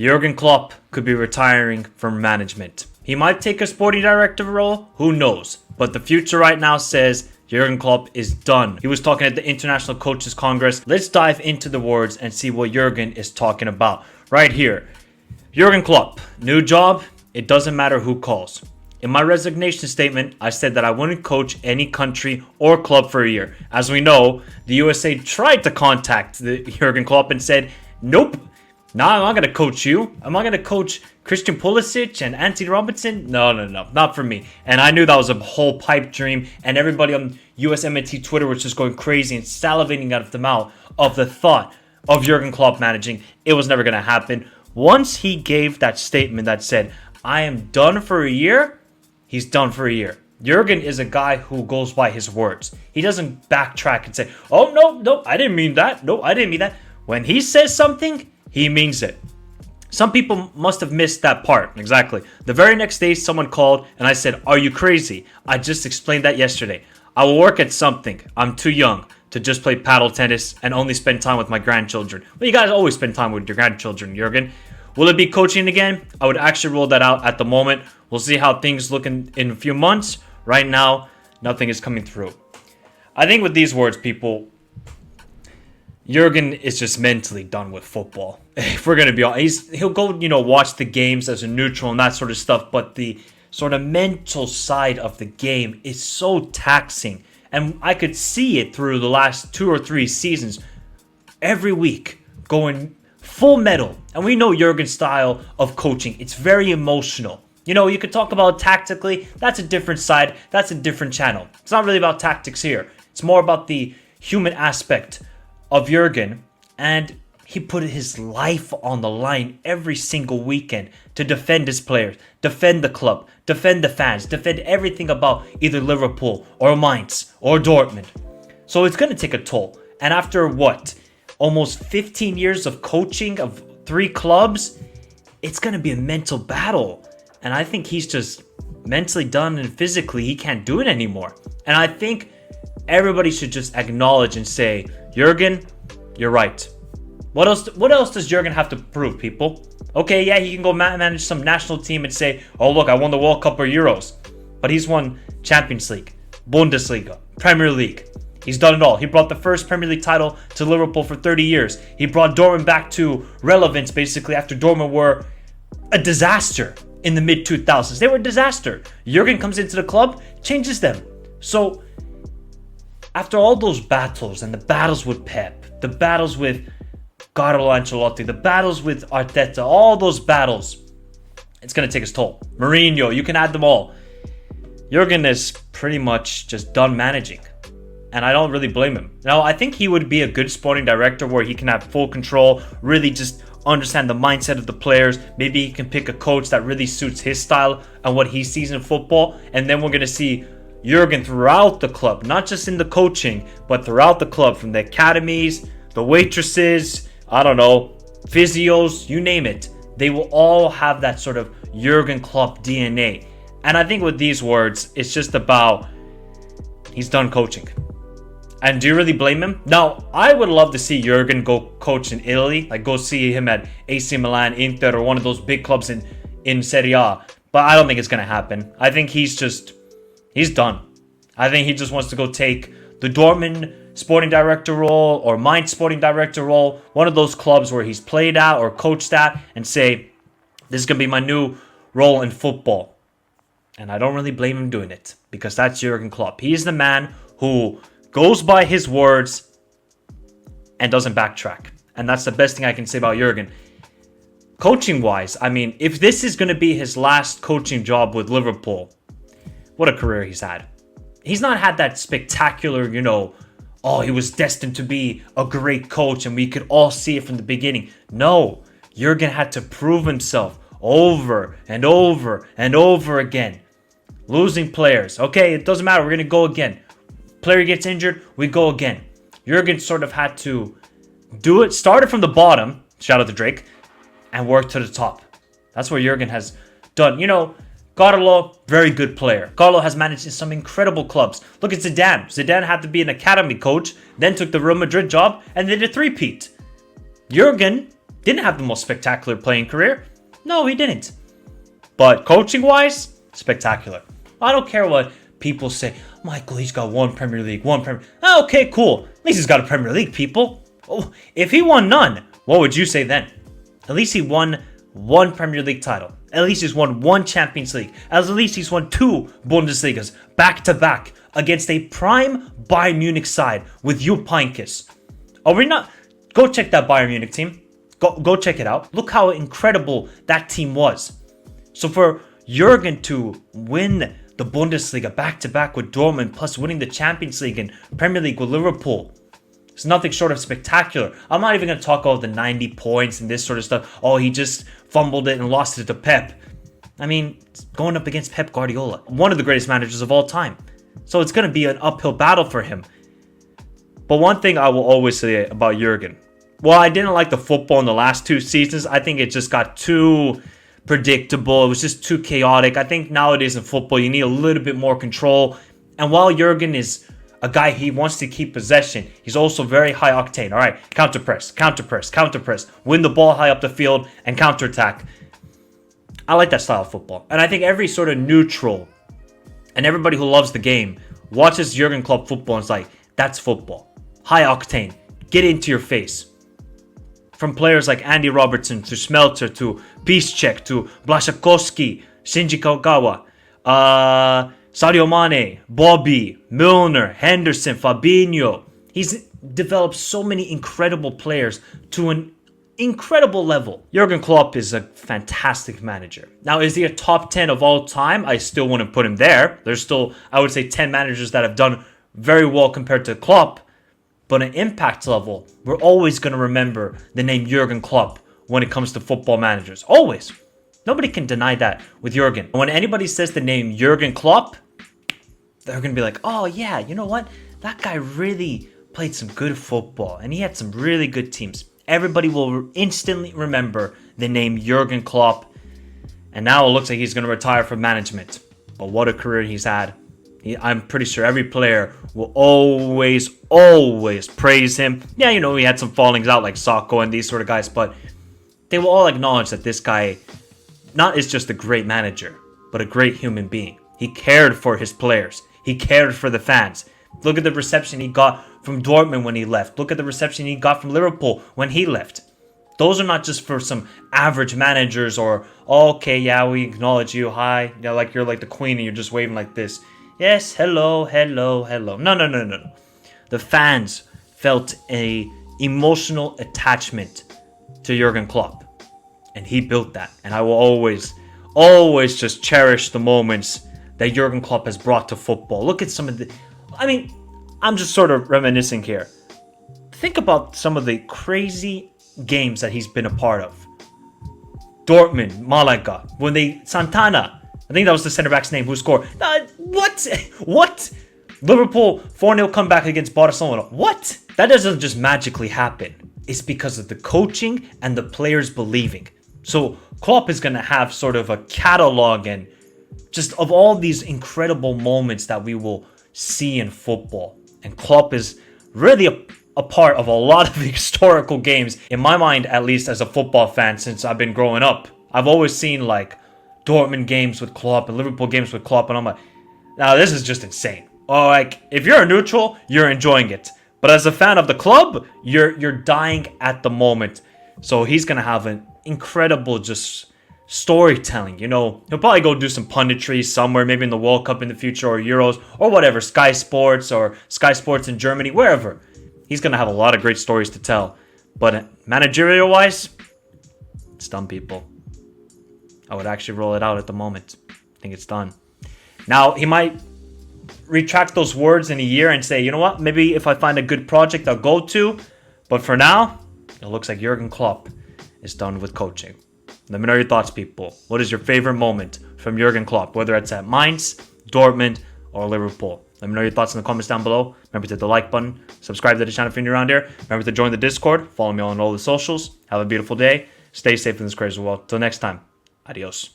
Jurgen Klopp could be retiring from management. He might take a sporting director role, who knows? But the future right now says Jurgen Klopp is done. He was talking at the International Coaches Congress. Let's dive into the words and see what Jurgen is talking about. Right here. Jurgen Klopp, new job, it doesn't matter who calls. In my resignation statement, I said that I wouldn't coach any country or club for a year. As we know, the USA tried to contact Jurgen Klopp and said, nope, nah, I'm not going to coach you. Am I going to coach Christian Pulisic and Anthony Robinson? No, not for me. And I knew that was a whole pipe dream. And everybody on USMNT Twitter was just going crazy and salivating out of the mouth of the thought of Jurgen Klopp managing. It was never going to happen. Once he gave that statement that said, I am done for a year, he's done for a year. Jurgen is a guy who goes by his words. He doesn't backtrack and say, oh, no, I didn't mean that. No, I didn't mean that. When he says something, he means it. Some people must have missed that part. Exactly. The very next day, someone called and I said, are you crazy? I just explained that yesterday. I will work at something. I'm too young to just play paddle tennis and only spend time with my grandchildren. Well, you guys always spend time with your grandchildren, Jurgen. Will it be coaching again? I would actually rule that out at the moment. We'll see how things look in a few months. Right now, nothing is coming through. I think with these words, people, Jurgen is just mentally done with football. If we're going to be honest, he'll go, watch the games as a neutral and that sort of stuff. But the sort of mental side of the game is so taxing. And I could see it through the last 2 or 3 seasons. Every week, going full metal. And we know Jurgen's style of coaching. It's very emotional. You could talk about tactically. That's a different side. That's a different channel. It's not really about tactics here. It's more about the human aspect of Jurgen. And he put his life on the line every single weekend to defend his players, defend the club, defend the fans, defend everything about either Liverpool or Mainz or Dortmund. So it's going to take a toll. And after almost 15 years of coaching of 3 clubs, it's going to be a mental battle. And I think he's just mentally done and physically he can't do it anymore. And I think everybody should just acknowledge and say, Jurgen, you're right. What else does Jurgen have to prove, people? Okay, yeah, he can go manage some national team and say, oh, look, I won the World Cup or Euros. But he's won Champions League, Bundesliga, Premier League. He's done it all. He brought the first Premier League title to Liverpool for 30 years. He brought Dortmund back to relevance, basically, after Dortmund were a disaster in the mid-2000s. They were a disaster. Jurgen comes into the club, changes them. So, after all those battles, and the battles with Pep, the battles with Carlo Ancelotti, the battles with Arteta, all those battles, it's going to take its toll. Mourinho, you can add them all. Jurgen is pretty much just done managing. And I don't really blame him. Now, I think he would be a good sporting director where he can have full control, really just understand the mindset of the players. Maybe he can pick a coach that really suits his style and what he sees in football. And then we're going to see Jurgen throughout the club, not just in the coaching, but throughout the club, from the academies, the waitresses, physios, you name it. They will all have that sort of Jurgen Klopp DNA. And I think with these words, it's just about he's done coaching. And do you really blame him? Now, I would love to see Jurgen go coach in Italy. Like, go see him at AC Milan, Inter, or one of those big clubs in Serie A. But I don't think it's going to happen. I think he's done. I think he just wants to go take the Dortmund sporting director role or Mainz sporting director role, one of those clubs where he's played at or coached at, and say, this is going to be my new role in football. And I don't really blame him doing it, because that's Jurgen Klopp. He is the man who goes by his words and doesn't backtrack. And that's the best thing I can say about Jurgen. Coaching-wise, if this is going to be his last coaching job with Liverpool, what a career he's had. He's not had that spectacular, he was destined to be a great coach and we could all see it from the beginning. No, Jurgen had to prove himself over and over and over again. Losing players. Okay, it doesn't matter. We're going to go again. Player gets injured, we go again. Jurgen sort of had to do it, started from the bottom, shout out to Drake, and work to the top. That's what Jurgen has done. Carlo, very good player. Carlo has managed in some incredible clubs. Look at Zidane. Zidane had to be an academy coach, then took the Real Madrid job, and did a three-peat. Jurgen Didn't have the most spectacular playing career. No, he didn't. But coaching-wise, spectacular. I don't care what people say. Michael, he's got one Premier League, one Premier... Okay, cool. At least he's got a Premier League, people. Oh, if he won none, what would you say then? At least he won one Premier League title. At least he's won one Champions League. At least he's won two Bundesligas back-to-back against a prime Bayern Munich side with Jupp Heynckes. Are we not... Go check that Bayern Munich team. Go check it out. Look how incredible that team was. So for Jurgen to win the Bundesliga back-to-back with Dortmund, plus winning the Champions League and Premier League with Liverpool, it's nothing short of spectacular. I'm not even going to talk about the 90 points and this sort of stuff. Oh, he just fumbled it and lost it to Pep. I mean, going up against Pep Guardiola, one of the greatest managers of all time. So it's going to be an uphill battle for him. But one thing I will always say about Jurgen, well, I didn't like the football in the last two seasons. I think it just got too predictable. It was just too chaotic. I think nowadays in football, you need a little bit more control. And while Jurgen is a guy, he wants to keep possession, he's also very high octane. All right, counter-press, counter-press, counter-press. Win the ball high up the field and counter-attack. I like that style of football. And I think every sort of neutral and everybody who loves the game watches Jurgen Klopp football and is like, that's football. High octane. Get into your face. From players like Andy Robertson to Smelter to Piszczek to Blaszczykowski, Shinji Kagawa, Sadio Mane, Bobby, Milner, Henderson, Fabinho. He's developed so many incredible players to an incredible level. Jurgen Klopp is a fantastic manager. Now, is he a top 10 of all time? I still wouldn't put him there. There's still, I would say, 10 managers that have done very well compared to Klopp. But an impact level, we're always going to remember the name Jurgen Klopp when it comes to football managers. Always. Nobody can deny that with Jurgen. When anybody says the name Jurgen Klopp, they're going to be like, oh yeah, you know what? That guy really played some good football and he had some really good teams. Everybody will instantly remember the name Jurgen Klopp. And now it looks like he's going to retire from management. But what a career he's had. I'm pretty sure every player will always praise him. Yeah, you know, he had some fallings out like Sacco and these sort of guys, but they will all acknowledge that this guy not is just a great manager, but a great human being. He cared for his players. He cared for the fans. Look at the reception he got from Dortmund when he left. Look at the reception he got from Liverpool when he left. Those are not just for some average managers or, oh, okay, yeah, we acknowledge you, hi. Yeah, like you're like the queen and you're just waving like this. Yes, hello, hello, hello. No. The fans felt a emotional attachment to Jurgen Klopp. And he built that. And I will always just cherish the moments that Jurgen Klopp has brought to football. Look at some of the... I mean, I'm just sort of reminiscing here. Think about some of the crazy games that he's been a part of. Dortmund, Malaga, when they... Santana... I think that was the center back's name who scored. What? Liverpool 4-0 comeback against Barcelona. What? That doesn't just magically happen. It's because of the coaching and the players believing. So Klopp is going to have sort of a catalog and just of all these incredible moments that we will see in football. And Klopp is really a part of a lot of historical games. In my mind, at least as a football fan since I've been growing up, I've always seen like Dortmund games with Klopp and Liverpool games with Klopp, and I'm like, now this is just insane. Oh, like if you're a neutral, you're enjoying it, but as a fan of the club, you're dying at the moment. So he's gonna have an incredible just storytelling. You know, he'll probably go do some punditry somewhere, maybe in the World Cup in the future or Euros or whatever, Sky Sports in Germany, wherever. He's gonna have a lot of great stories to tell. But managerial wise, it's done, people. I would actually roll it out at the moment. I think it's done. Now, he might retract those words in a year and say, you know what, maybe if I find a good project, I'll go to. But for now, it looks like Jurgen Klopp is done with coaching. Let me know your thoughts, people. What is your favorite moment from Jurgen Klopp, whether it's at Mainz, Dortmund, or Liverpool? Let me know your thoughts in the comments down below. Remember to hit the like button, subscribe to the channel if you're new around here. Remember to join the Discord, follow me on all the socials. Have a beautiful day. Stay safe in this crazy world. Till next time. Adios.